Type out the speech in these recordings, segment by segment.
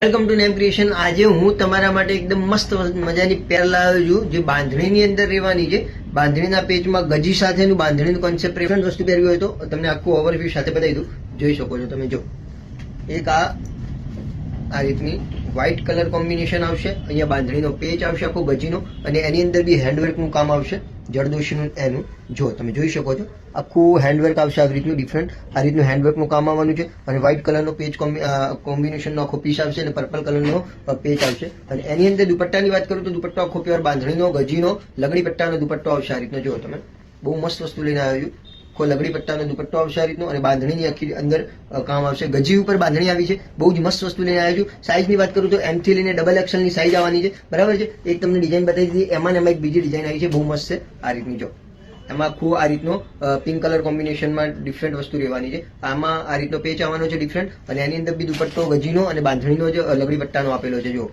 Welcome to name creation. આજે હું તમારા માટે એકદમ મસ્ત મજાની પેર લાવ્યો છું જે બાંધણીની અંદર રહેવાની છે। બાંધણીના પેજમાં ગજી સાથેનું બાંધણીનું કોન્સેપ્ટ રેફરન્સ વસ્તુ પહેરવી હોય તો તમને આખું ઓવરવ્યુ સાથે બતાવી દઉં, જોઈ શકો છો તમે। જો એક આ રીતની વ્હાઇટ કલર કોમ્બિનેશન આવશે, અહીંયા બાંધણીનો પેચ આવશે આખો ગજીનો, અને એની અંદર બી હેન્ડવર્કનું કામ આવશે જરદોશીનું એનું। જો તમે જોઈ શકો છો આખું હેન્ડવર્ક આવશે આવી રીતનું ડિફરન્ટ, આ રીતનું હેન્ડવર્કનું કામ આવવાનું છે। અને વ્હાઇટ કલરનો પેચ કોમ્બિનેશનનો આખો પીસ આવશે અને પર્પલ કલરનો પેચ આવશે। અને એની અંદર દુપટ્ટાની વાત કરું તો દુપટ્ટો આખો પ્યોર બાંધણીનો ગજીનો લગડી પટ્ટાનો દુપટ્ટો આવશે આ રીતનો। જો તમે બહુ મસ્ત વસ્તુ લઈને આવ્યો છું, આખો લગડી પટ્ટાનો દુપટ્ટો આવશે આ રીતનો, અને બાંધણીની આખી અંદર કામ આવશે। ગજી ઉપર બાંધણી આવી છે, બહુ જ મસ્ત વસ્તુ લઈને આવ્યો છું। સાઇઝની વાત કરું તો M થી લઈને ડબલ XL ની સાઇઝ આવવાની છે, બરાબર છે। એક તમને ડિઝાઇન બતાવી દીધી, એમાં એક બીજી ડિઝાઇન આવી છે, બહુ મસ્ત છે આ રીતની। જો એમાં આખું આ રીતનો પિંક કલર કોમ્બિનેશનમાં ડિફરન્ટ વસ્તુ રહેવાની છે। આમાં આ રીતનો પેચ આવવાનો છે ડિફરન્ટ, અને એની અંદર બી દુપટ્ટો ગજીનો અને બાંધણીનો જ લગડી પટ્ટાનો આપેલો છે। જો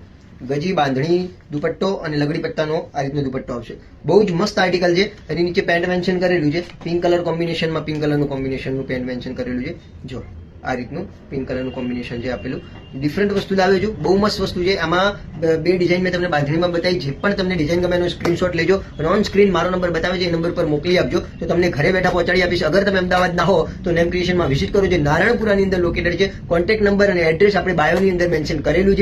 ગજી, બાંધણી, દુપટ્ટો અને લગડી પટ્ટાનો આ રીતનો દુપટ્ટો આવશે, બહુ જ મસ્ત આર્ટિકલ છે। એની નીચે પેન્ટ મેન્શન કરેલું છે પિંક કલર કોમ્બિનેશનમાં, પિંક કલરનું કોમ્બિનેશનનું પેન્ટ મેન્શન કરેલું છે। જો આ રીતનું પિંક કલરનું કોમ્બિનેશન છે આપેલું, ડિફરન્ટ વસ્તુ લાવ્યો છું, બહુ મસ્ત વસ્તુ છે। આમાં બે ડિઝાઇન મેં તમને બાંધણીમાં બતાવી, જે પણ તમને ડિઝાઇન ગમે એનો સ્ક્રીનશોટ લેજો, અને ઓન સ્ક્રીન મારો નંબર બતાવે છે એ નંબર પર મોકલી આપજો, તો તમને ઘરે બેઠા પહોંચાડી આપીશ। અગર તમે અમદાવાદ ના હો તો નેમ ક્રિએશનમાં વિઝિટ કરો, જે નારાયણપુરાની અંદર લોકેટેડ છે। કોન્ટેક્ટ નંબર અને એડ્રેસ આપણે બાયોની અંદર મેન્શન કરેલું છે।